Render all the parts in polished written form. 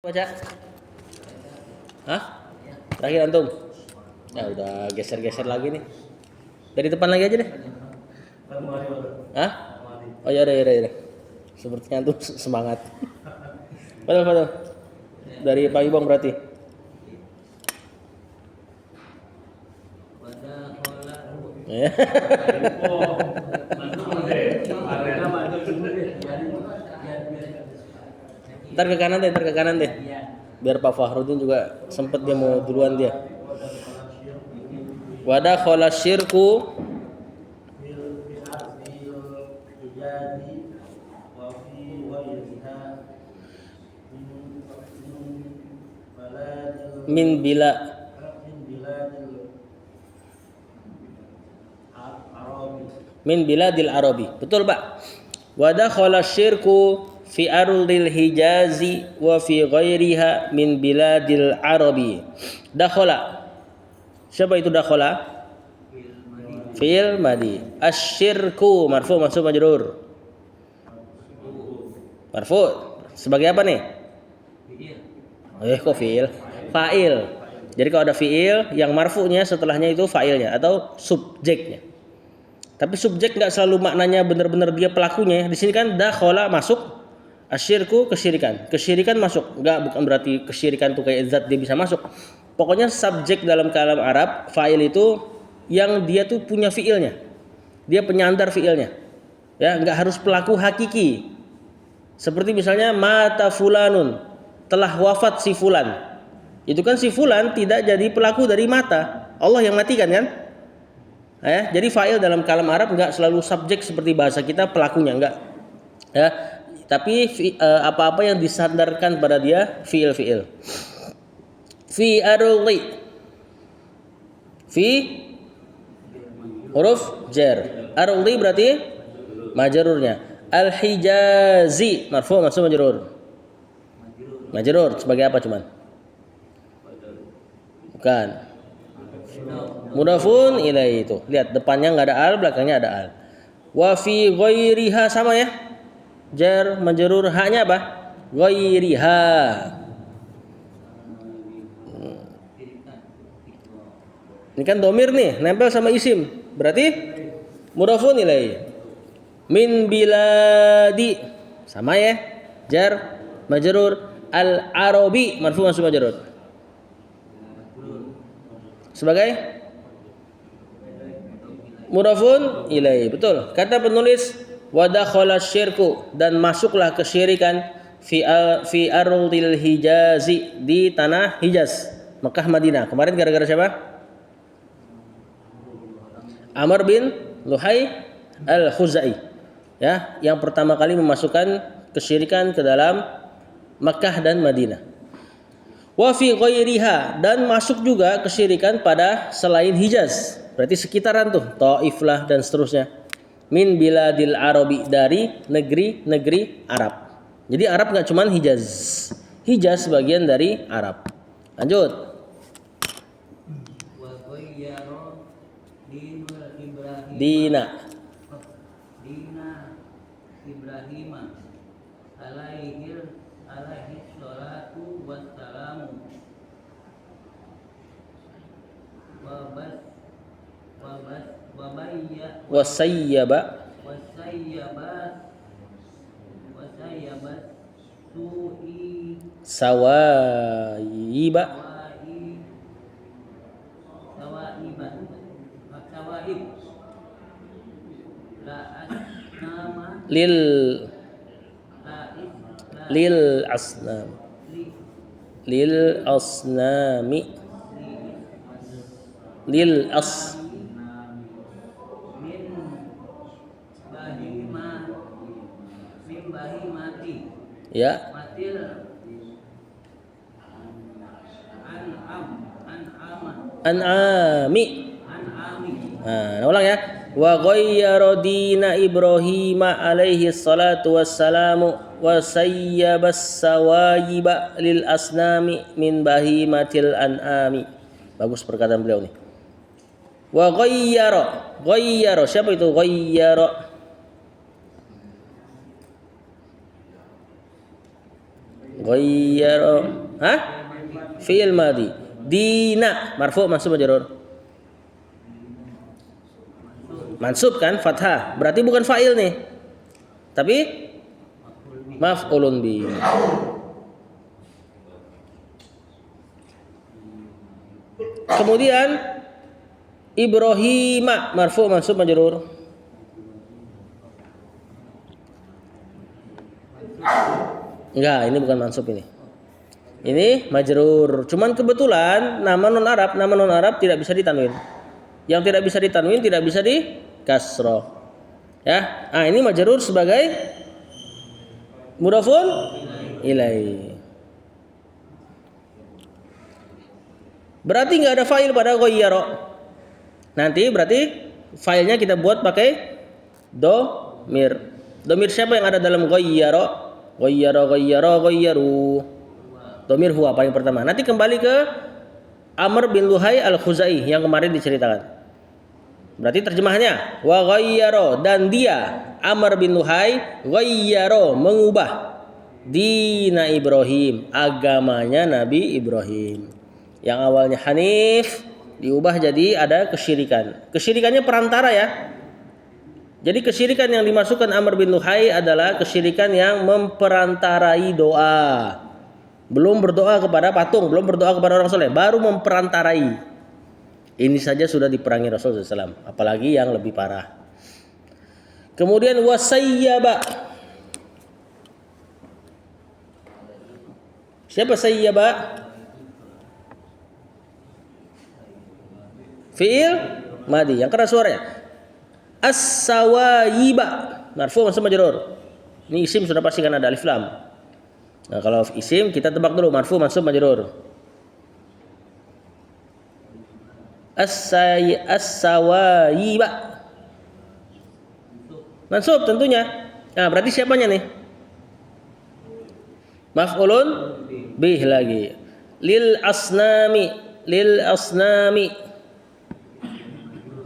Baca. Hah? Terakhir antum. Ya udah geser-geser lagi nih. Dari depan lagi aja deh. Hah? Oh ya udah. Sepertinya antum semangat. Betul. Dari Pak Ibong berarti. Ya. Ntar ke kanan deh. Biar Pak Fahrudin juga sempet dia mau duluan dia. Wada khola syirku min biladil Arabi. Betul, Pak. Wada khola syirku fi ardil Hijazi wa fi ghairiha min biladil Arabi. Dakhala. Siapa itu dakhala? Fi'il madi. Asyirku marfu mansub majrur. Marfu sebagai apa nih? Kok fi'il? Fa'il. Jadi kalau ada fi'il yang marfu'nya setelahnya itu fa'ilnya atau subjeknya. Tapi subjek nggak selalu maknanya benar-benar dia pelakunya. Di sini kan dakhala masuk, asyirku kesyirikan. Kesyirikan masuk. Bukan berarti kesyirikan itu kayak zat dia bisa masuk. Pokoknya subjek dalam kalam Arab, fa'il itu yang dia tuh punya fi'ilnya. Dia penyandar fi'ilnya. Ya, nggak harus pelaku hakiki. Seperti misalnya mata fulanun, telah wafat si fulan. Itu kan si fulan tidak jadi pelaku dari mata. Allah yang matikan kan? Jadi fa'il dalam kalam Arab enggak selalu subjek seperti bahasa kita pelakunya enggak. Ya, tapi apa-apa yang disandarkan pada dia fi'il. Fi arli. Fi huruf jar. Arli berarti majrurnya. Al-Hijazi marfu mansub majrur. Majrur sebagai apa cuman? Bukan. Mudafun ilaihi itu. Lihat depannya enggak ada al, belakangnya ada al. Wa fi ghairiha sama ya. Jar majrur haknya apa? Ghairiha. Ini kan domir nih, nempel sama isim. Berarti mudafun ilaihi. Min biladi sama ya. Jar majrur al-Arabi marfu mansub majrur. Sebagai mudafun ilaihi. Betul. Kata penulis wa dakhala syirku dan masuklah kesyirikan fi ardil Hijazi di tanah Hijaz, Mekah Madinah. Kemarin gara-gara siapa? Amr bin Luhai al-Khuzai. Ya, yang pertama kali memasukkan kesyirikan ke dalam Mekah dan Madinah. Wa fi ghairiha dan masuk juga kesyirikan pada selain Hijaz. Berarti sekitaran tuh, Taif lah dan seterusnya. Min biladil Arabi dari negeri-negeri Arab. Jadi Arab enggak cuman Hijaz. Hijaz sebagian dari Arab. Lanjut. Dina Ibrahim alaihi salatu wassalamu wasayyaba sawaib lil asnami ya an'ami. Nah, ulang ya. Wa ghayyara dina Ibrahim alaihi salatu wassalamu wa sayyabas sawayiba lil asnami min bahimatil an'ami. Bagus perkataan beliau nih. Wa ghayyara. Siapa itu Ghayyara. Hah? Fi'il madhi. Dina marfu mansub majrur. Mansub kan fathah. Berarti bukan fa'il nih. Tapi maf'ulun bi. Kemudian Ibrahima marfu mansub majrur. Enggak, ini bukan mansub ini. Ini majrur. Cuman kebetulan nama non Arab tidak bisa ditanwin. Yang tidak bisa ditanwin tidak bisa di kasroh. Ya. Ah, ini majrur sebagai mudhafun ilaih. Berarti nggak ada fa'il pada ghayyara. Nanti berarti fa'ilnya kita buat pakai domir. Domir siapa yang ada dalam ghayyara? Ghayyaru. Domir huwa paling pertama. Nanti kembali ke Amr bin Luhai al-Khuzai yang kemarin diceritakan. Berarti terjemahannya wa ghayyara, dan dia Amr bin Luhai ghayyara mengubah dina Ibrahim, agamanya Nabi Ibrahim. Yang awalnya Hanif diubah jadi ada kesyirikan. Kesyirikannya perantara ya. Jadi kesyirikan yang dimasukkan Amr bin Luhai adalah kesyirikan yang memperantarai doa. Belum berdoa kepada patung, belum berdoa kepada orang soleh, baru memperantarai. Ini saja sudah diperangi Rasulullah SAW, apalagi yang lebih parah. Kemudian wasayyaba. Siapa sayyaba? Fi'il madhi yang keras suaranya. As-sawayiba marfu mansub majrur. Ini isim sudah pasti kan ada alif lam. Nah, kalau isim kita tebak dulu marfu mansub majrur. As-sawayiba mansub tentunya. Nah, berarti siapanya nih? Maf'ulun bih lagi. Lil asnami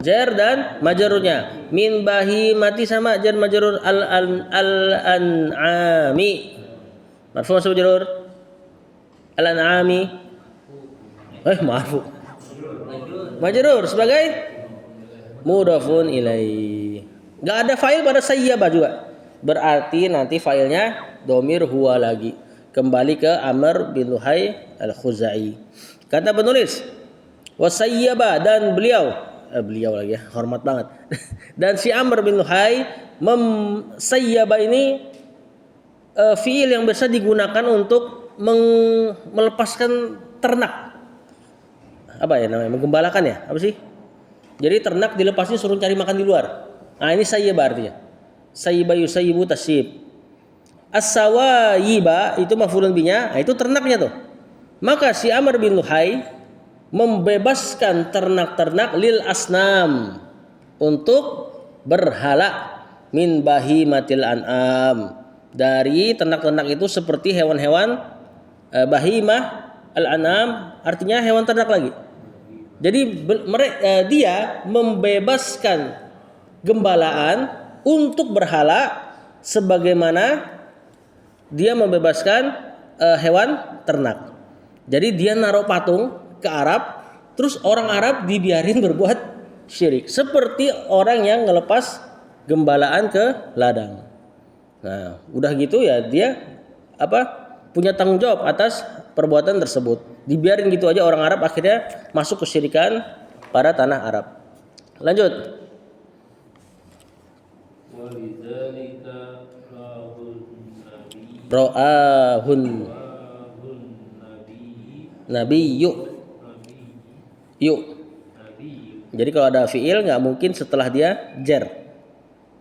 jar dan majrurnya. Min bahimati sama jar majrur al-an'ami. Marfu mansub majrur. Al-an'ami. Marfu. Majrur sebagai mudhafun ilaih. Enggak ada fa'il pada sayyaba juga. Berarti nanti fa'ilnya domir huwa lagi. Kembali ke Amr bin Luhai al-Khuzai. Kata penulis, wasayyaba, dan beliau lagi ya, hormat banget. Dan si Amr bin Luhai sayyaba ini fiil yang biasa digunakan untuk melepaskan ternak. Apa ya namanya? Menggembalakan ya? Apa sih? Jadi ternak dilepasin suruh cari makan di luar. Nah, ini sayyaba artinya. Sayyiba yusayyibu tasyib. As-sawayiba itu maf'ulun binya, nah itu ternaknya tuh. Maka si Amr bin Luhai membebaskan ternak-ternak lil asnam untuk berhala min bahimatil an'am, dari ternak-ternak itu seperti hewan-hewan bahimah al-an'am artinya hewan ternak lagi. Jadi dia membebaskan gembalaan untuk berhala sebagaimana dia membebaskan hewan ternak. Jadi dia naruh patung ke Arab, terus orang Arab dibiarin berbuat syirik seperti orang yang ngelepas gembalaan ke ladang. Nah, udah gitu ya dia punya tanggung jawab atas perbuatan tersebut. Dibiarin gitu aja orang Arab akhirnya masuk kesyirikan pada tanah Arab. Lanjut. Ra'ahun nabiyyu. Yuk. Jadi kalau ada fiil nggak mungkin setelah dia jar.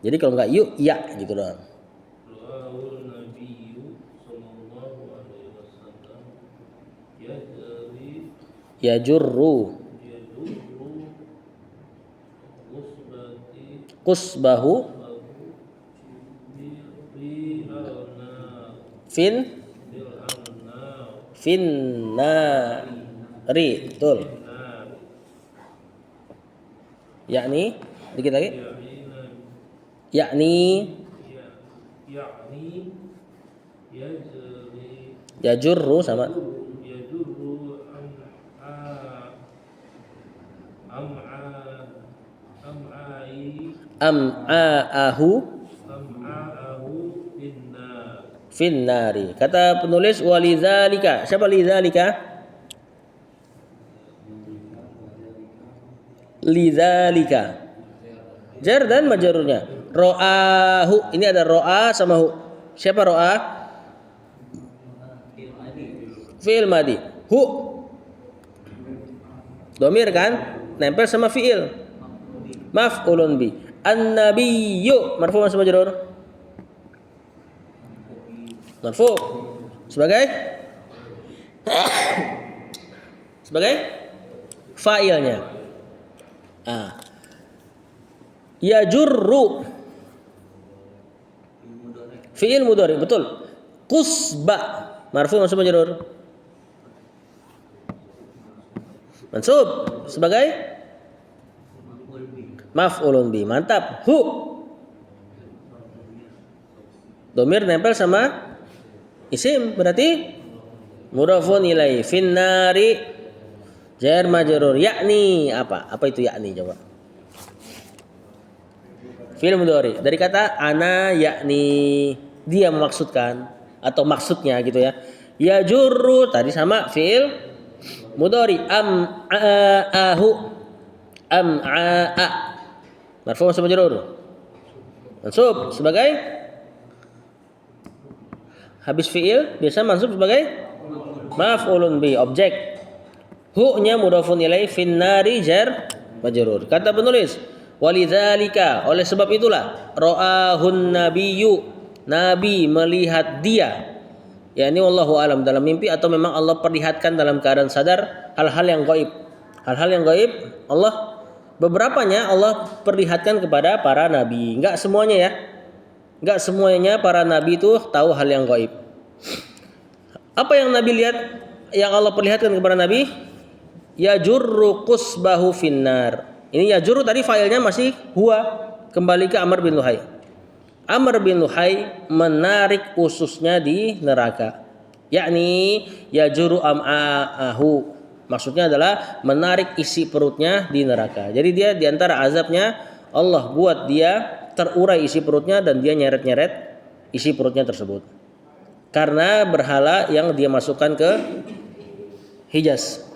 Jadi kalau nggak yuk ya gitu doang. Ya jurru kusbahu finnari, betul. Yakni dikit lagi. Yakni Yajurru sama yajurru am'aahu am'aahu finnar. finnari. Kata penulis walidzalika. Siapa lidzalika? Lidzalika. Jar dan majrurnya. Ro'ahu. Ini ada ro'a sama hu. Siapa ro'a? Fi'il madi. Hu. Domir kan? Nempel sama fi'il. Maf'ulun bi. An-nabiyyu. Marfu sama majrur? Marfu. Sebagai? Sebagai? Fa'ilnya. Ah. Yajurru. Fi'il mudhari, betul. Kusba. Marfu sama majrur? Mansub sebagai maf'ulun bi. Mantap. Hu. Domir nempel sama isim berarti mudhafun ilaihi. Finnari jar majrur. Yakni apa? Apa itu yakni coba? Fi'il mudhari. Dari kata ana yakni dia memaksudkan atau maksudnya gitu ya. Yajurru tadi sama fi'il mudhari am'aahu am'aa marfu sama majrur mansub sebagai habis fi'il biasa mansub sebagai maf'ulun bi objek hu nya mudhafun ilaih finnari jar majrur. Kata penulis walidzalika oleh sebab itulah ra'ahun nabiyyu nabi melihat dia yakni wallahu alam dalam mimpi atau memang Allah perlihatkan dalam keadaan sadar hal-hal yang gaib. Hal-hal yang gaib Allah beberapanya Allah perlihatkan kepada para nabi. Enggak semuanya ya. Enggak semuanya para nabi itu tahu hal yang gaib. Apa yang Nabi lihat yang Allah perlihatkan kepada Nabi? Yajurru qusbahu finnar. Ini yajurru tadi failnya masih huwa kembali ke Amr bin Luhai. Amr bin Luhai menarik ususnya di neraka. Yakni yajuru am'aahu. Maksudnya adalah menarik isi perutnya di neraka. Jadi dia diantara azabnya Allah buat dia terurai isi perutnya dan dia nyeret-nyeret isi perutnya tersebut. Karena berhala yang dia masukkan ke Hijaz.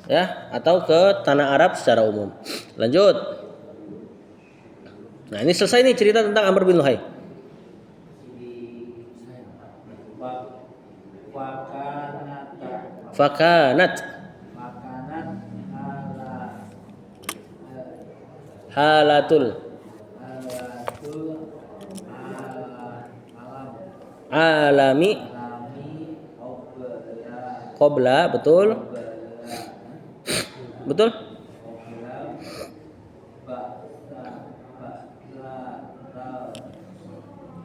Ya, atau ke tanah Arab secara umum. Lanjut. Nah, ini selesai nih cerita tentang Amr bin Luhai. Fakanat halatul alami qabla betul betul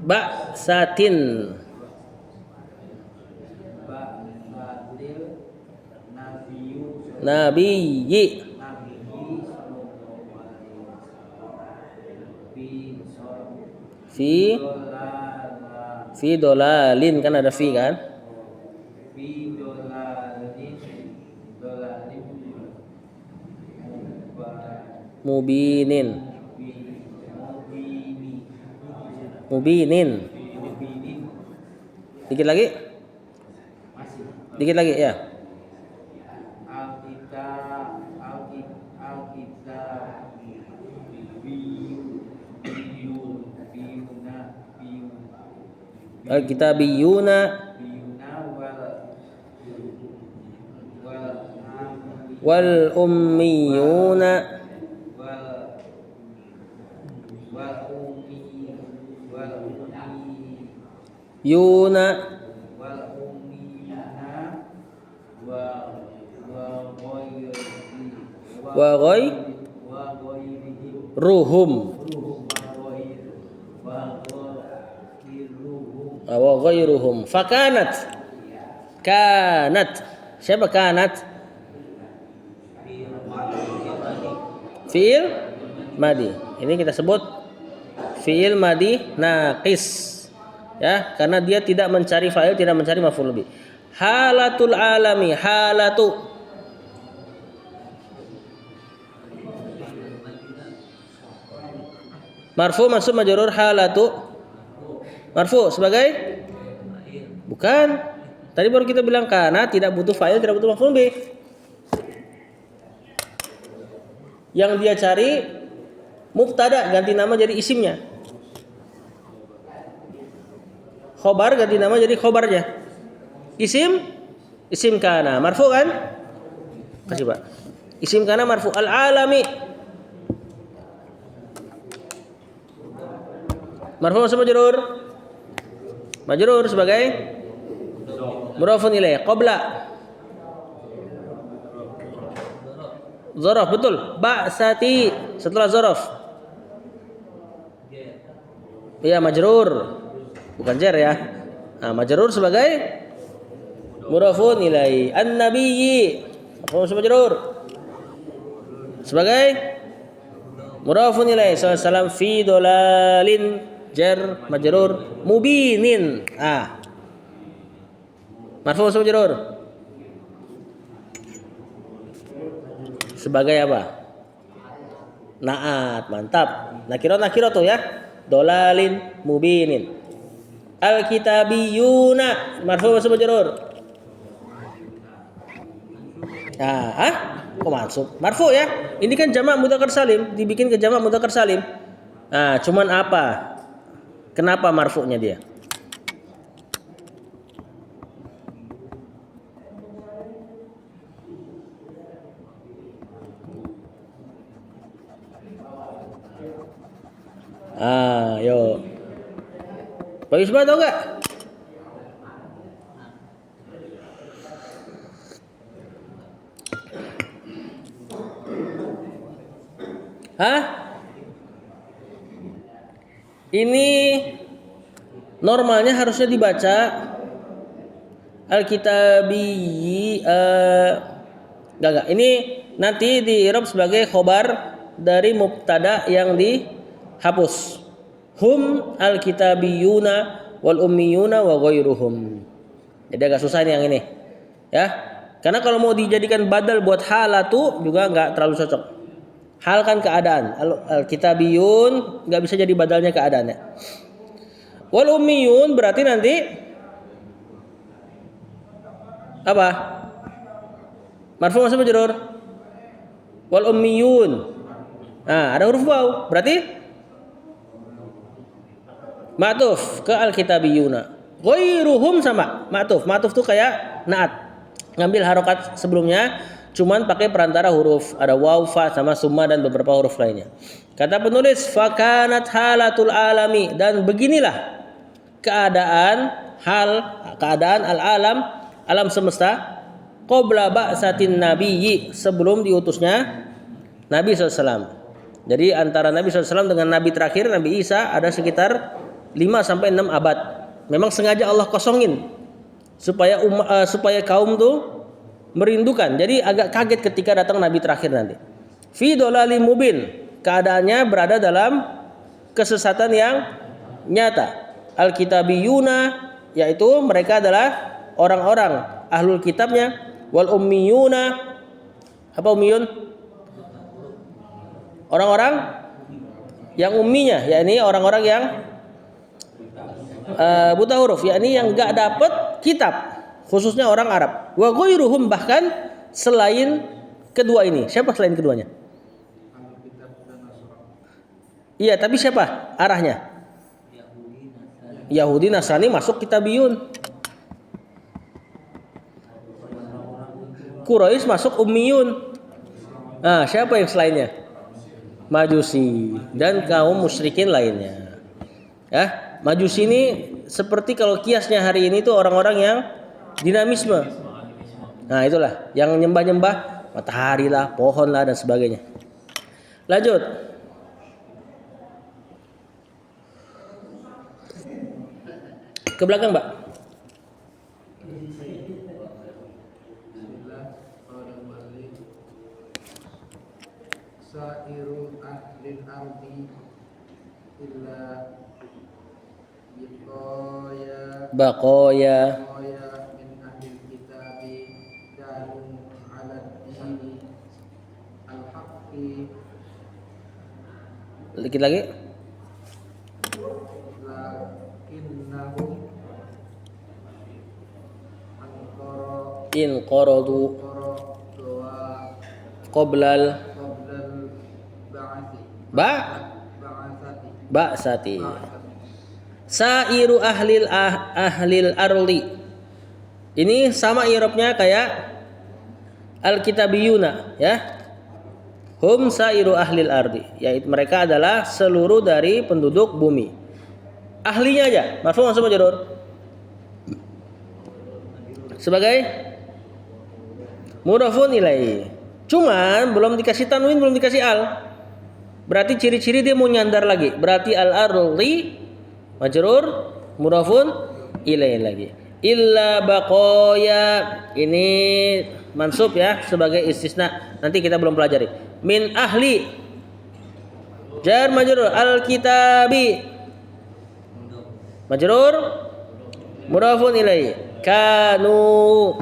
ba'satin nabiyyi fi dolalin kan ada fi kan mubinin dikit lagi ya Al-kitabiyuna wal ummiyuna yuna wa ghairuhum wa ghairuhum fakanat siapa kanat fi'il madi ini kita sebut fi'il madi naqis ya karena dia tidak mencari fa'il tidak mencari maf'ul bih Halatul alami, halatu. Marfu mansub majrur halatu. Marfu sebagai bukan. Tadi baru kita bilang kana tidak butuh fa'il, tidak butuh maf'ul bih. Yang dia cari mubtada ganti nama jadi isimnya. Khobar ganti nama jadi khobarnya. Isim kana marfu kan? Kasih Pak. Isim kana marfu al-alami. Marfu mansub majrur. Majrur sebagai mudhafun ilaih qabla. Zaraf betul. Ba'sati setelah zaraf. Iya majrur. Bukan jar ya. Nah, majrur sebagai mudhafun ilaih. An-nabiyyi. Mansub majrur. Sebagai mudhafun ilaih. Sallallahu fi dolalin jar majrur mubinin. Ah. Marfu mansub majrur. Sebagai apa? Naat, mantap. Nakiro tuh ya. Dolalin mubinin. Al-kitabiyuna marfu mansub majrur. Nah, kok mansub? Marfu ya. Ini kan jamak mudzakkar salim, dibikin ke jamak mudzakkar salim. Nah, cuman apa? Kenapa marfu'nya dia? Yo. Pak Yusma tahu nggak? Hah? Ini normalnya harusnya dibaca al-kitabiyyi enggak. Ini nanti di-i'rab sebagai khobar dari mubtada yang dihapus. Hum al-kitabiyuna wal ummiyuna wa ghairuhum. Jadi agak susah nih yang ini. Ya. Karena kalau mau dijadikan badal buat halatu juga enggak terlalu cocok. Hal kan keadaan. Al-kitabiyun enggak bisa jadi badalnya keadaannya. Wal ummiyun berarti nanti apa? Marfu mansub majrur. Wal ummiyun. Nah, ada huruf waw. Berarti ma'tuf ke al-kitabiyuna. Ghairuhum sama ma'tuf. Ma'tuf tuh kayak naat. Ngambil harokat sebelumnya cuman pakai perantara huruf. Ada waw, fa sama summa dan beberapa huruf lainnya. Kata penulis fakanat halatul alami, dan beginilah keadaan al-alam, alam semesta qabla ba'satin nabiyyi, sebelum diutusnya Nabi SAW. Jadi antara Nabi SAW dengan Nabi terakhir Nabi Isa ada sekitar 5-6 abad. Memang sengaja Allah kosongin supaya kaum tuh merindukan. Jadi agak kaget ketika datang Nabi terakhir nanti. Fi dolalim mubin, keadaannya berada dalam kesesatan yang nyata. Al-kitabiyuna, yaitu mereka adalah orang-orang ahlul kitabnya. Wal ummiyuna, apa ummiyun? Orang-orang yang umminya, yakni orang-orang yang buta huruf, yakni yang enggak dapat kitab, khususnya orang Arab. Wa ghairuhum, bahkan selain kedua ini. Siapa selain keduanya? Iya, tapi siapa arahnya? Yahudi, Nasrani masuk kitabiyun. Quraisy masuk ummiyun. Nah, siapa yang selainnya? Majusi dan kaum musyrikin lainnya. Ya, Majusi ini seperti kalau kiasnya hari ini tuh orang-orang yang dinamisme. Nah, itulah yang nyembah-nyembah matahari lah, pohon lah dan sebagainya. Lanjut. Ke belakang, Mbak. Sa'iru ahlil ardi illa baqaya Baqaya min ahlil Dikit lagi. lakinnahum ankara In qaradu doa qoblal qoblal ba'ati ba ba'asati ba'sati. Sairu ahlil ardi. Ini sama i'rabnya kayak al-kitabiyuna ya. Hum sairu ahlil ardi, yaitu mereka adalah seluruh dari penduduk bumi. Ahlinya aja, marfu mansub majrur. Sebagai mudhafun ilaihi. Cuman belum dikasih tanwin, belum dikasih al. Berarti ciri-ciri dia mau nyandar lagi. Berarti al-ardi majrur mudhafun ilaihi lagi. Illa baqaya, ini mansub ya sebagai istisna. Nanti kita belum pelajari. Min ahli jar majrur al-kitabi majrur mudhafun ilaihi. Kanu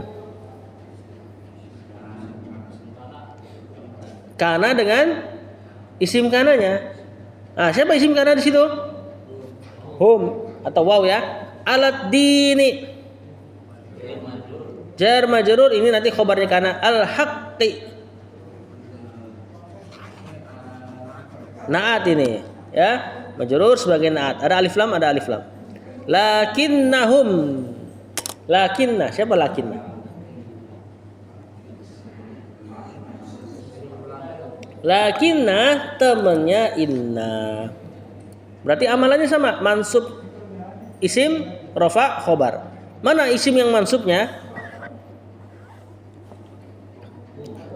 kana dengan isim kananya. Ah, siapa isim kana di situ? Hum atau waw ya. Alat dini jar majrur, ini nanti khobarnya kana al haqqi. Naat ini ya, majrur sebagai naat. Ada alif lam, ada alif lam. Lakinnahum. Lakinna, siapa lakinna? Lakinna temannya inna. Berarti amalannya sama, mansub isim, rafa, khobar. Mana isim yang mansubnya?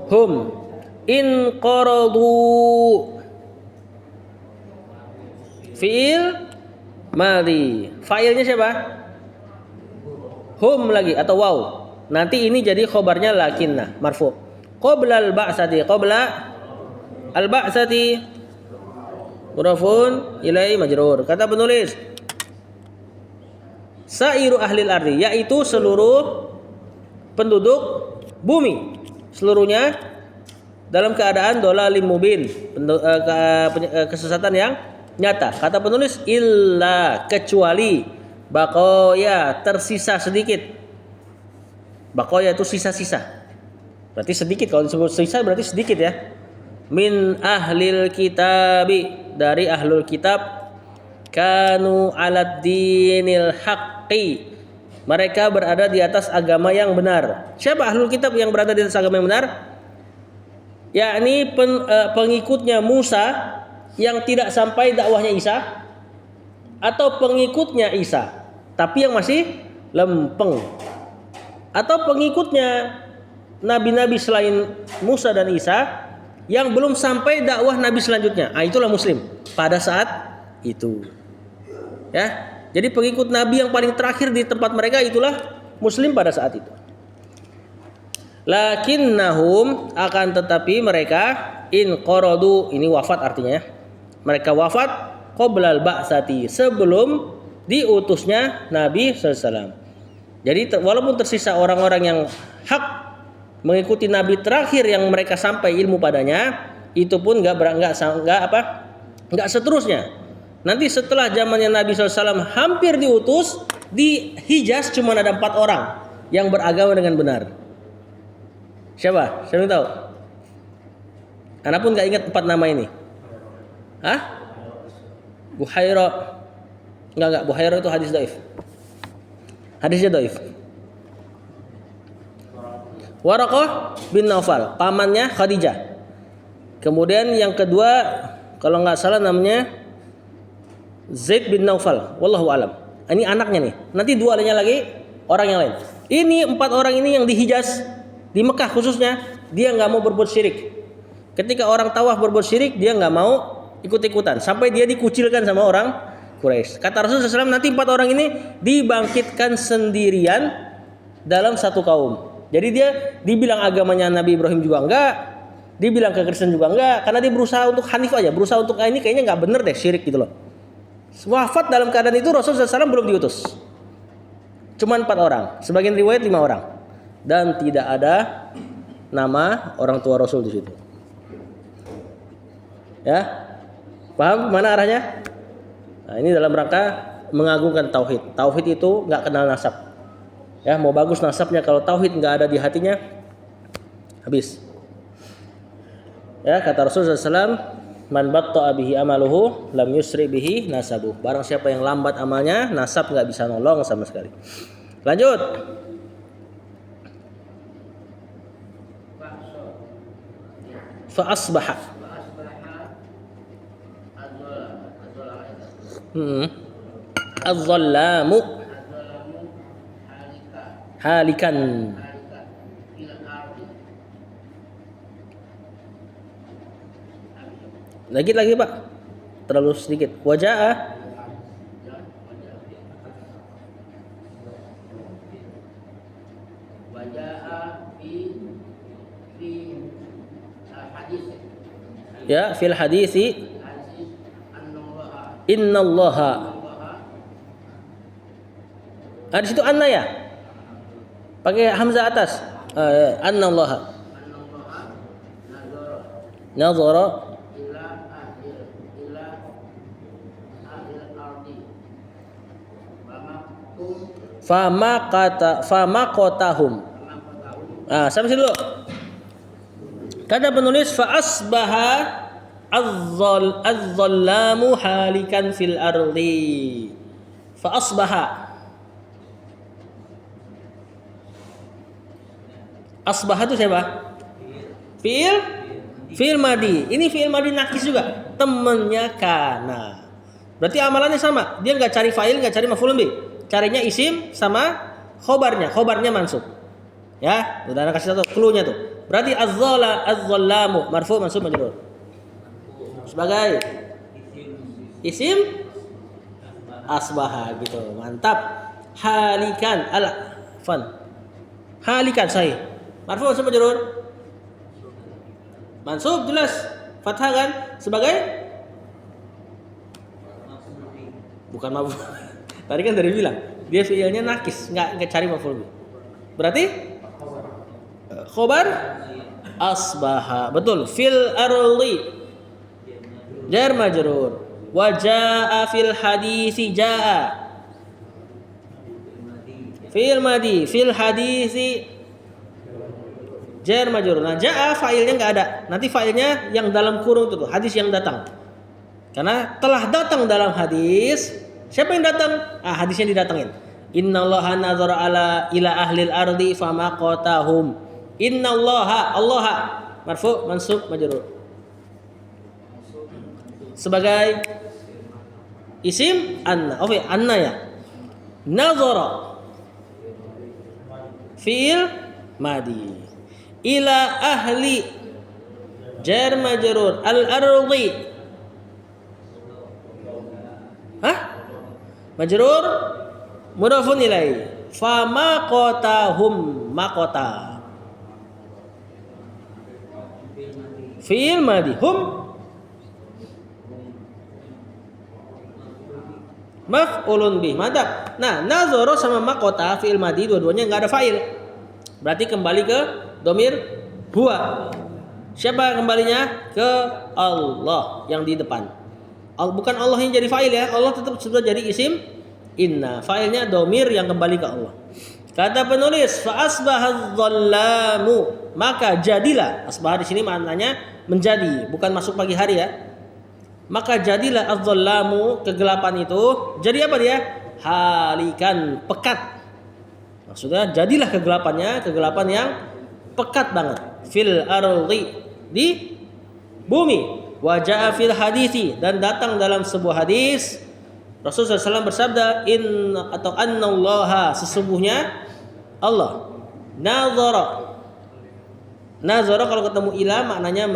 Hum in qaradu. Fi'il madhi. Fa'ilnya siapa? Hum lagi atau waw. Nanti ini jadi khobarnya lakinna marfu. Qabla al-ba'sati, qabla al-ba'sati mudhafun ilaihi majrur. Kata penulis sairu ahlil ardi, yaitu seluruh penduduk bumi, seluruhnya dalam keadaan dhalalim mubin, kesesatan yang nyata. Kata penulis illa, kecuali baqaya, tersisa sedikit. Baqaya itu sisa-sisa. Berarti sedikit, kalau disebut sisa berarti sedikit ya. Min ahlil kitabi, dari ahlul kitab. Kanu alad dinil haqqi, mereka berada di atas agama yang benar. Siapa ahlul kitab yang berada di atas agama yang benar? Yakni pengikutnya Musa yang tidak sampai dakwahnya Isa, atau pengikutnya Isa tapi yang masih lempeng, atau pengikutnya nabi-nabi selain Musa dan Isa yang belum sampai dakwah nabi selanjutnya. Itulah muslim pada saat itu. Ya. Jadi pengikut nabi yang paling terakhir di tempat mereka itulah muslim pada saat itu. Lakinnahum, akan tetapi mereka in qaradu, ini wafat artinya ya. Mereka wafat qoblal ba'sati, sebelum diutusnya Nabi SAW. Jadi walaupun tersisa orang-orang yang hak mengikuti Nabi terakhir yang mereka sampai ilmu padanya, itu pun nggak seterusnya. Nanti setelah zamannya Nabi SAW hampir diutus, di Hijaz cuma ada 4 orang yang beragama dengan benar. Siapa? Siapa yang tahu? Anak pun nggak ingat 4 nama ini. Hah? Buhaira. Enggak, Buhaira itu hadis dhaif. Hadisnya dhaif. Waraqah bin Naufal, pamannya Khadijah. Kemudian yang kedua, kalau nggak salah namanya Zaid bin Naufal, wallahu alam. Ini anaknya nih. Nanti 2 lainnya lagi orang yang lain. Ini 4 orang ini yang di Hijaz, di Mekah khususnya, dia nggak mau berbuat syirik. Ketika orang tawaf berbuat syirik, dia nggak mau ikut-ikutan, sampai dia dikucilkan sama orang Quraisy. Kata Rasulullah SAW, nanti 4 orang ini dibangkitkan sendirian dalam satu kaum. Jadi dia dibilang agamanya Nabi Ibrahim juga enggak, dibilang ke Kristen juga enggak, karena dia berusaha untuk hanif aja, berusaha untuk ini kayaknya nggak bener deh syirik gitu loh. Wafat dalam keadaan itu Rasulullah SAW belum diutus. Cuman 4 orang, sebagian riwayat 5 orang, dan tidak ada nama orang tua Rasul di situ. Ya. Paham mana arahnya? Nah, ini dalam rangka mengagungkan tauhid. Tauhid itu nggak kenal nasab. Ya, mau bagus nasabnya kalau tauhid nggak ada di hatinya, habis. Ya, kata Rasulullah SAW, man batta'a bihi amaluhu lam yusri bihi nasabuh. Barang siapa yang lambat amalnya, nasab nggak bisa nolong sama sekali. Lanjut. Fa asbaha. Az-zallamu halikan. Lagi Pak. Terlalu sedikit. Wajah ya fil hadisi innallaha. Di situ anna ya. Pakai hamzah atas. Annallaha. Nazara famaqatahum. Sampai situ dulu. Kata penulis fa asbaha az-zallamu halikan fil ardi. Fa asbaha. Asbaha itu siapa? Fi'il madi. Ini fi'il madi nakis juga. Temennya kana. Berarti amalannya sama. Dia nggak cari fa'il, nggak cari maf'ulun bih. Carinya isim sama khobarnya. Khobarnya mansub. Ya, udah kasih satu clue-nya tuh. Berarti az-zallamu marfu mansub majrur. Sebagai isim asbaha gitu. Mantap. Halikan halikan sahih. Marfu mansub majrur. Mansub jelas. Fathah kan sebagai bukan maf'ul. Tadi kan dari bilang dia fi'ilnya nakis, enggak cari maf'ul. Berarti khobar asbaha. Betul. Fil ardi jar majrur. Wa jaa fil hadisi jaa. Fil madi fil hadisi jar majrur. Nah, jaa fa'ilnya enggak ada. Nanti fa'ilnya yang dalam kurung itu tuh, hadis yang datang. Karena telah datang dalam hadis. Siapa yang datang? Hadisnya didatangin. Innallaha nazara ila ahlil ardi famaqatahum. Innallaha Allah marfu mansub majrur. Sebagai isim anna. Oke, anna ya. Nazara fi'il madi. Ila ahli jar majrur al-ardi. Majrur mudhafun ilaih. Famaqatahum maqata. Fi'il madi hum maf'ulun bih. Mantap. Nah, nazara sama maqata fi'il madi dua-duanya enggak ada fa'il. Berarti kembali ke domir huwa. Siapa kembalinya? Ke Allah yang di depan. Bukan Allah yang jadi fa'il ya. Allah tetap sudah jadi isim inna. Fa'ilnya domir yang kembali ke Allah. Kata penulis fa asbaha adh-dhallamu, maka jadilah. Asbaha di sini maknanya menjadi, bukan masuk pagi hari ya. Maka jadilah adh-dhallamu, kegelapan itu jadi apa dia? Halikan, pekat. Maksudnya jadilah kegelapan yang pekat banget. Fil ardi, di bumi. Wajah fil hadisi, dan datang dalam sebuah hadis Rasulullah SAW bersabda annallaha, sesungguhnya Allah nazara kalau ketemu ila maknanya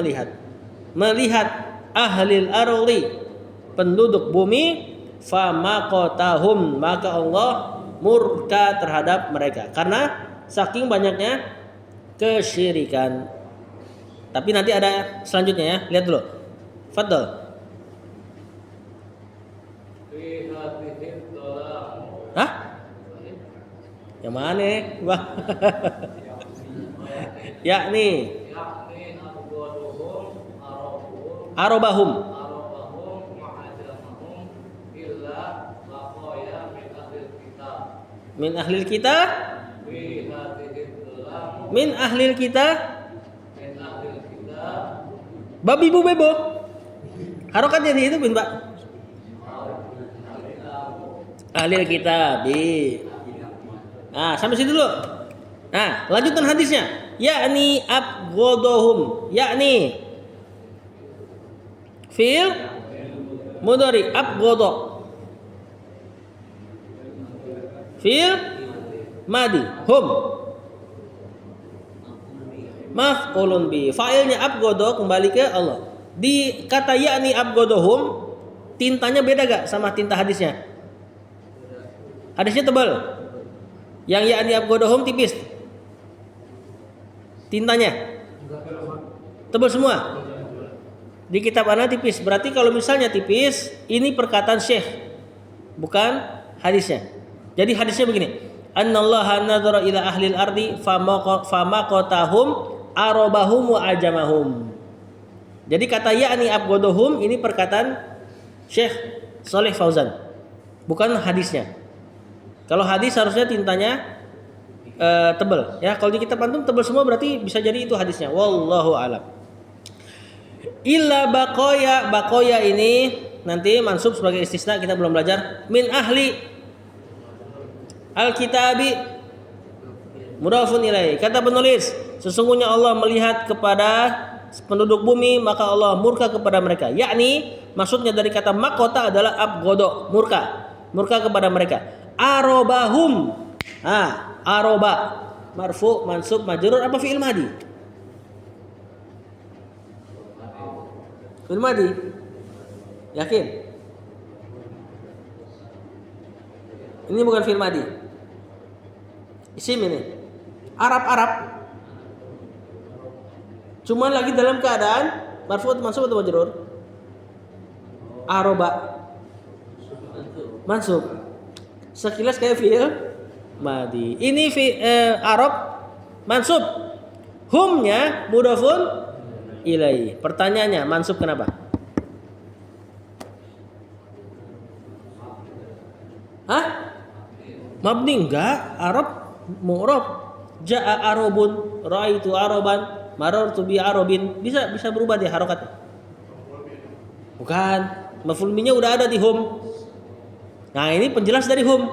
melihat ahlil ardi, penduduk bumi, famaqatahum, maka Allah murka terhadap mereka karena saking banyaknya kesyirikan. Tapi nanti ada selanjutnya ya, lihat dulu. Fadl. Hah? Yang mana? Wah. Yakni arobahum Min ahlil kita. Min ahlil kita. Babi bu bebo. Harokatnya di itu bin Pak. Ahlil kitab. Nah, sampai situ dulu. Nah, lanjutan hadisnya. Yakni abghadohum. Yakni fi'il mudhari abghadha. Fi'il madi hum. Maf'ulun bi. Fa'ilnya abghadha kembali ke Allah. Di kata yakni abghadhum tintanya beda gak sama tinta hadisnya? Hadisnya tebal. Yang yakni abghadhum tipis. Tintanya tebal semua. Di kitab ana tipis. Berarti kalau misalnya tipis, ini perkataan Syekh, bukan hadisnya. Jadi hadisnya begini. Annallaha nadzara ila ahlil ardi famaqatahum arabahum wa ajamahum. Jadi kata yakni abghadhum ini perkataan Syekh Shalih Fauzan, bukan hadisnya. Kalau hadis harusnya tintanya tebal, ya. Kalau di kitab antum tebal semua berarti bisa jadi itu hadisnya. Wallahu alam. Illa baqaya ini nanti mansub sebagai istisna, kita belum belajar. Min ahli al-kitabi mudhafun ilaih. Kata penulis, sesungguhnya Allah melihat kepada penduduk bumi maka Allah murka kepada mereka. Yakni maksudnya dari kata makota adalah abghadha, murka kepada mereka. Arobahum. Aroba marfu mansub majrur apa fi'il madi? Fi'il madi. Yakin? Ini bukan fi'il madi. Isim ini. Arab. Cuman lagi dalam keadaan marfu mansub atau majrur? Aroba mansub. Sekilas kayak fi'il madi. Ini Arab mansub. Humnya mudhafun ilaih. Pertanyaannya mansub kenapa? Mabni enggak? Arab mu'rab. Ja'a arabun, ra'aitu araban, marartu bi arabin. Bisa berubah dia harokatnya. Bukan. Maf'ul bihi-nya udah ada di hum. Nah, ini penjelas dari hum.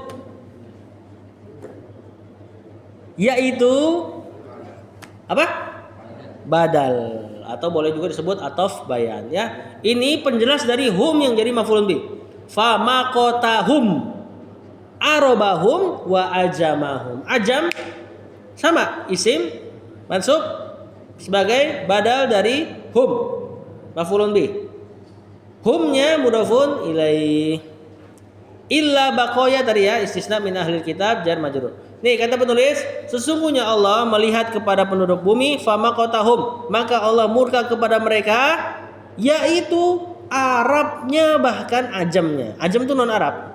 Yaitu apa? Badal, atau boleh juga disebut ataf bayan, ya. Ini penjelas dari hum yang jadi maf'ulun bih. Fa maqatahum arabahum wa ajamahum. Ajam sama isim mansub sebagai badal dari hum, maf'ulun bih. Humnya mudhafun ilaih. Illa baqaya tadi ya, istisna min ahlil kitab jar majrur. Nih kata penulis, sesungguhnya Allah melihat kepada penduduk bumi famaqatahum, maka Allah murka kepada mereka, yaitu Arabnya bahkan ajamnya. Ajam itu non Arab.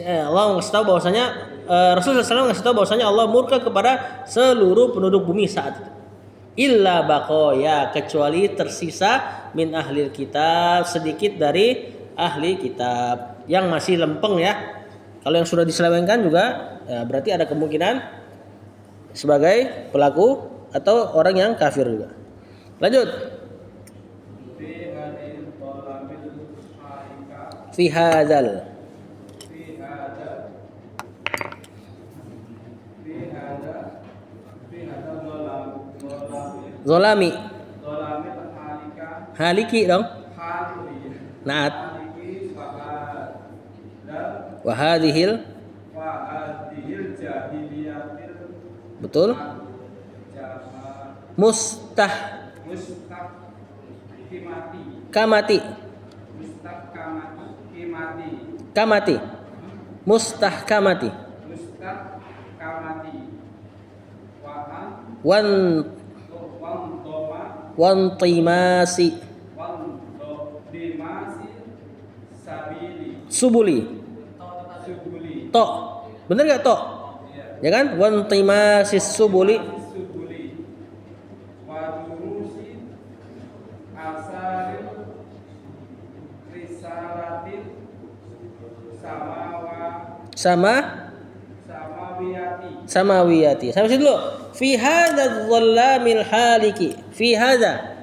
Allah ngasih tahu bahwasanya Rasulullah SAW ngasih tahu bahwasanya Allah murka kepada seluruh penduduk bumi saat itu. Illa baqaya, kecuali tersisa min ahlil kitab, sedikit dari ahli kitab yang masih lempeng, ya. Kalau yang sudah diselewengkan juga ya, berarti ada kemungkinan sebagai pelaku atau orang yang kafir juga. Lanjut. Fi hadzal zolami haliki dong. Naat. Wa hadhil jahiliyatil. Betul. Kamati. Mustahkamati. Wantimasi. Subuli. To. Bener gak to? Ya kan? Wantimasi subuli. Sama samawiyati. Sampai situ dulu. Fi hadzal dhallamil haliki. Fi hadza.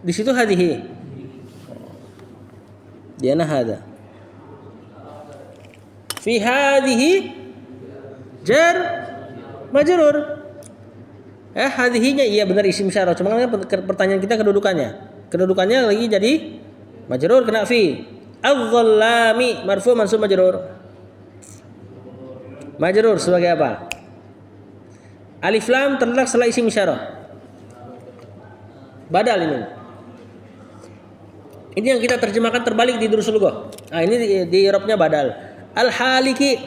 Di situ hadhihi. Diana hadza. Fi hadhihi jar majrur. Hadhihinya iya benar isim isyarah. Cuma pertanyaan kita kedudukannya. Kedudukannya lagi jadi majrur kena fi. Adh-dhallami marfu mansub majrur. Majrur sebagai apa? Alif lam terletak setelah isim isyarah. Badal ini. Ini yang kita terjemahkan terbalik di Durusul Lughah. Nah, ini di i'rabnya badal. Al-haliki.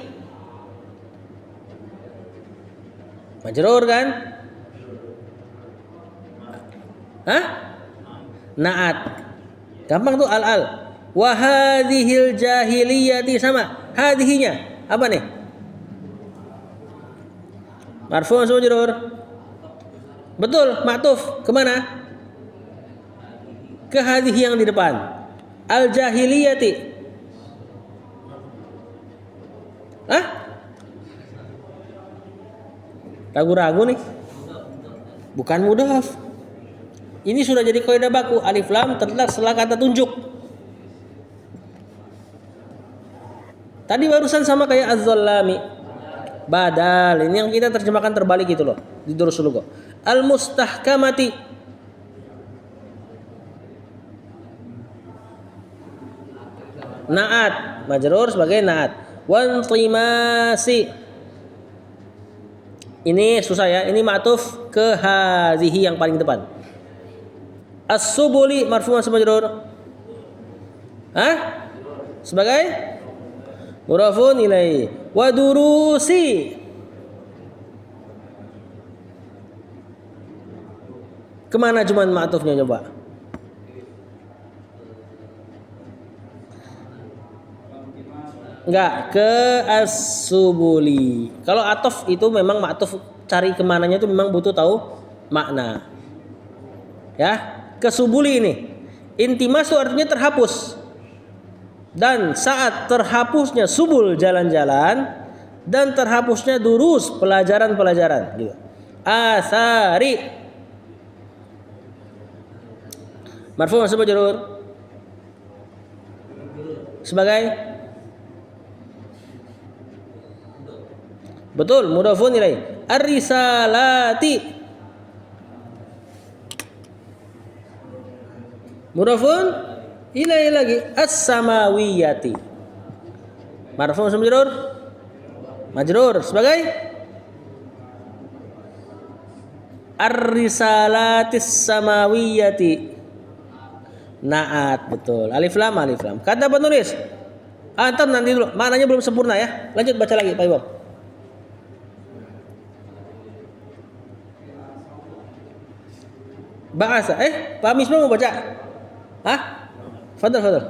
Majrur kan? Hah? Naat. Gampang tuh al-al. Wa hadhil jahiliyati sama. Hadhihinya apa nih? Marfu mansub majrur. Betul, ma'tuf kemana? Ke hadhihi yang di depan. Al-jahiliyati. Hah? Ragu-ragu nih. Bukan mudhaf. Ini sudah jadi kaidah baku. Alif lam terletak setelah kata tunjuk. Tadi barusan sama kayak az-zallami. Badal. Ini yang kita terjemahkan terbalik gitu loh di Durusul Lughah. Al-mustahkamati. Naat, majrur sebagai naat. Wantimasi. Ini susah ya. Ini ma'tuf ke hazihi yang paling depan. As-subuli marfu mansub majrur. Hah? Sebagai mudhafun ilaihi. Wa durusi. Kemana cuman ma'tufnya coba? Enggak, ke as-subuli. Kalau atof itu memang ma'tuf, cari kemananya itu memang butuh tahu makna. Ya, ke subuli ini. Intimasu artinya terhapus. Dan saat terhapusnya subul jalan-jalan dan terhapusnya durus pelajaran-pelajaran gitu. Asari. Marfu mansub majrur. Sebagai betul, mudhafun ilaih. Ar-risalati. Mudhafun ilaih lagi. As-samawiyati. Marfu mansub majrur. Majrur sebagai ar-risalatis samawiyati. Naat, betul. Alif lam, alif lam. Kata penulis. Antar nanti dulu. Maknanya belum sempurna ya. Lanjut baca lagi, Pak Ibu. Bahasa. Pak Misbah mau baca? Hah? Fadal, fadal.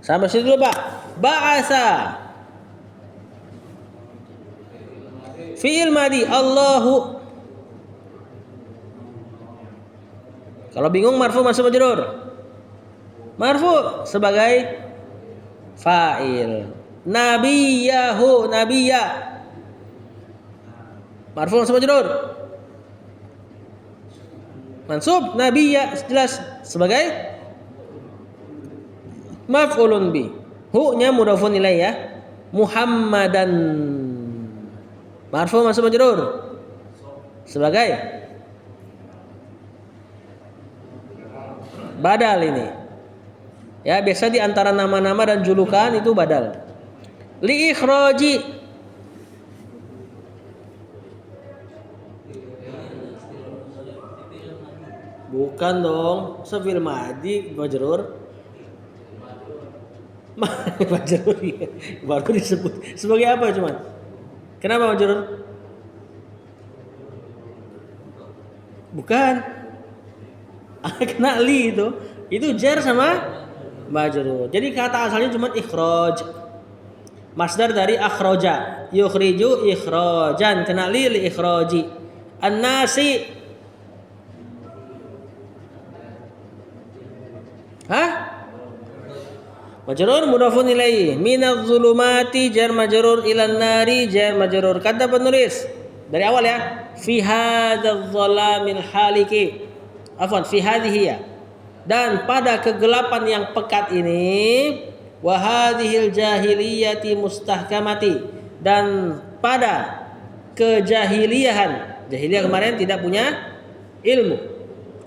Sampai situ dulu, Pak. Bahasa. Fi'il madi Allahu. Kalau bingung marfu mansub majrur. Marfu sebagai fa'il. Nabiyahu, nabiyya. Marfu mansub majrur. Mansub nabiyya jelas sebagai maf'ulun bi. Hu-nya mudhafun ilaih ya. Muhammadan. Marfu mansub majrur. Sebagai badal ini. Ya, biasa di antara nama-nama dan julukan itu badal. Li ikhraji. Bukan dong, sefil madi majrur. Majrur ya. Baru disebut sebagai apa cuman? Kenapa majrur? Bukan. Kena li itu. Itu jar sama majrur. Jadi kata asalnya cuma ikhraj. Masdar dari akhraja, yukhriju ikhrajan, kena li ikhraji. An-nasi. Hah? Majrur mudhafun ilaihi. Minadz zulumati jar majrur ilan nari jar majrur. Kata penulis dari awal ya. Fi hadzal dhalamil haliki. Afwan, fi hadhihi ya. Dan pada kegelapan yang pekat ini, wa hadhil jahiliyati mustahkamati, dan pada kejahiliyahan. Jahiliyah kemarin tidak punya ilmu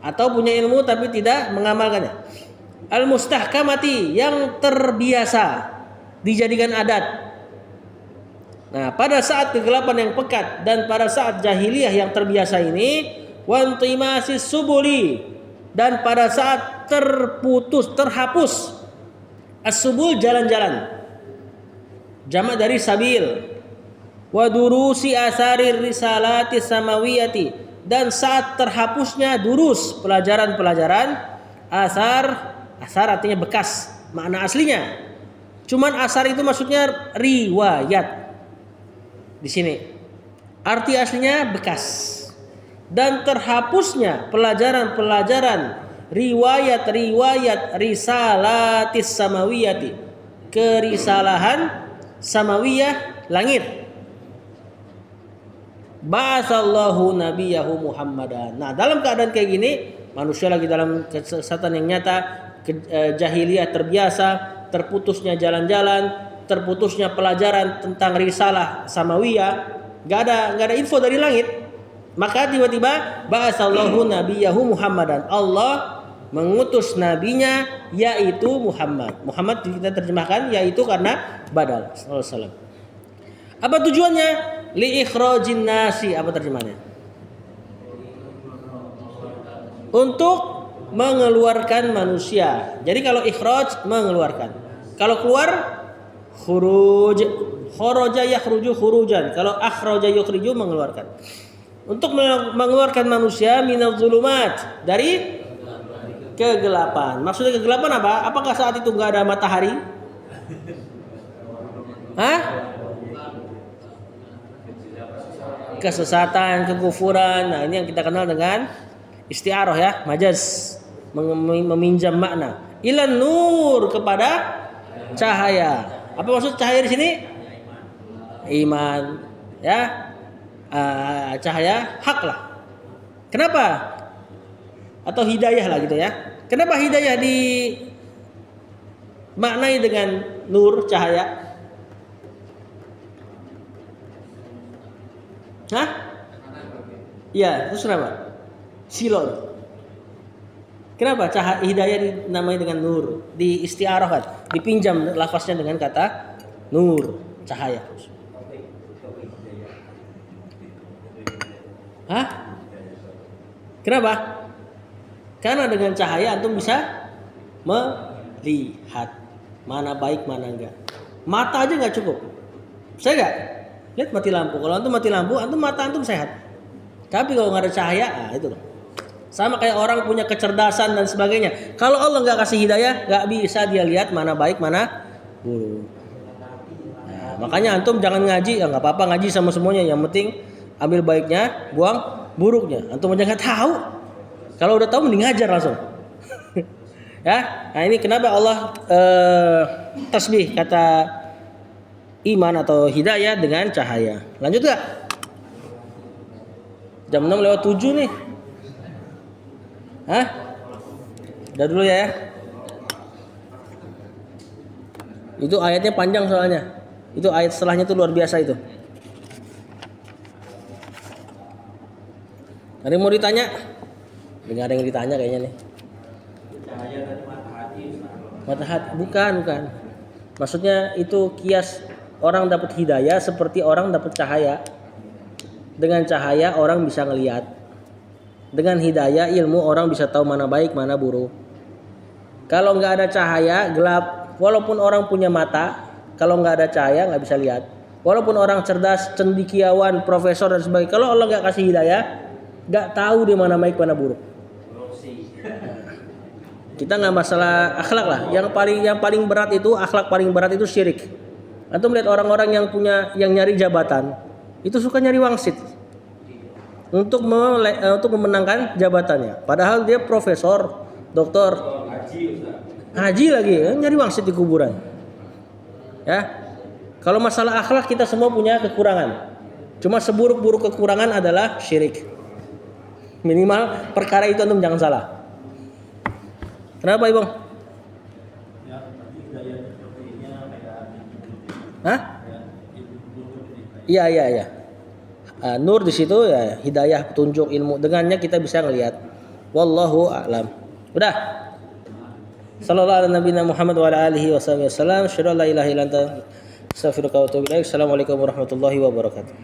atau punya ilmu tapi tidak mengamalkannya. Al mustahkamati, yang terbiasa dijadikan adat. Nah, pada saat kegelapan yang pekat dan pada saat jahiliyah yang terbiasa ini, wantimasi subuli, dan pada saat terhapus as-subul, jalan-jalan, jamak dari sabil, wa durusi asarir risalati samawiyati, dan saat terhapusnya durus, pelajaran-pelajaran, asar artinya bekas, makna aslinya. Cuman asar itu maksudnya riwayat. Di sini arti aslinya bekas. Dan terhapusnya pelajaran-pelajaran riwayat-riwayat risalatis samawiyati, kerisalahan samawiyah langit. Ba'atsallahu nabiyahu Muhammadan. Nah, dalam keadaan kayak gini, manusia lagi dalam kesesatan yang nyata, jahiliyah terbiasa, terputusnya jalan-jalan, terputusnya pelajaran tentang risalah samawiyah, enggak ada info dari langit. Maka tiba-tiba ba'atsallahu nabiyahu Muhammadan. Allah mengutus nabinya yaitu Muhammad. Muhammad kita terjemahkan yaitu karena badal sallallahu alaihi wasallam. Apa tujuannya? Li ikhrajin nasi, apa terjemahannya? Untuk mengeluarkan manusia. Jadi kalau ikhraj mengeluarkan. Kalau keluar khuruj. Kharaja yakhruju khurujan. Kalau akhraja yukhriju mengeluarkan. Untuk mengeluarkan manusia minadz zulumat, dari kegelapan. Maksudnya kegelapan apa? Apakah saat itu enggak ada matahari? Hah? Kesesatan, kekufuran. Nah, ini yang kita kenal dengan isti'arah ya, majaz, meminjam makna. Ilan nur, kepada cahaya. Apa maksud cahaya di sini? Iman, ya. Cahaya hak lah. Kenapa? Atau hidayah lah gitu ya. Kenapa hidayah dimaknai dengan nur, cahaya? Hah? Iya, terus kenapa? Silon. Kenapa cahaya hidayah dinamai dengan nur? Di isti'arahkan, dipinjam lafaznya dengan kata nur, cahaya. Hah? Kenapa? Karena dengan cahaya antum bisa melihat mana baik mana enggak. Mata aja nggak cukup. Saya nggak lihat mati lampu. Kalau antum mati lampu, mata antum sehat. Tapi kalau nggak ada cahaya, itu loh. Sama kayak orang punya kecerdasan dan sebagainya. Kalau Allah nggak kasih hidayah, nggak bisa dia lihat mana baik mana buruk. Nah, makanya antum jangan ngaji, ya nggak apa-apa ngaji sama semuanya. Yang penting ambil baiknya, buang buruknya. Antum aja nggak tahu. Kalau udah tahu mending ngajar langsung. Ya, nah ini kenapa Allah tasbih kata iman atau hidayah dengan cahaya. Lanjut gak? Jam 6:07 nih. Hah? Udah dulu ya. Itu ayatnya panjang soalnya. Itu ayat setelahnya tuh luar biasa itu. Ada yang mau ditanya? Nggak ada yang ditanya kayaknya nih. Mata hati bukan. Maksudnya itu kias orang dapat hidayah seperti orang dapat cahaya. Dengan cahaya orang bisa ngelihat. Dengan hidayah ilmu orang bisa tahu mana baik mana buruk. Kalau nggak ada cahaya gelap. Walaupun orang punya mata, kalau nggak ada cahaya nggak bisa lihat. Walaupun orang cerdas, cendekiawan, profesor dan sebagainya, kalau Allah nggak kasih hidayah, nggak tahu di mana baik mana buruk. Kita nggak masalah akhlak lah. Yang paling berat itu akhlak paling berat itu syirik. Antum lihat orang-orang yang nyari jabatan, itu suka nyari wangsit untuk memenangkan jabatannya. Padahal dia profesor, doktor, haji lagi, nyari wangsit di kuburan. Ya, kalau masalah akhlak kita semua punya kekurangan. Cuma seburuk-buruk kekurangan adalah syirik. Minimal perkara itu antum jangan salah. Kenapa, Ibang? Hah? Iya. Nur di situ ya, hidayah, petunjuk, ilmu. Dengannya kita bisa ngelihat. Wallahu a'lam. Udah. Sallallahu alaihi nabiyina Muhammad wa ala alihi wasallam. Asyhadu an la ilaha illa anta astaghfiruka wa atubu ilaik. Assalamualaikum warahmatullahi wabarakatuh.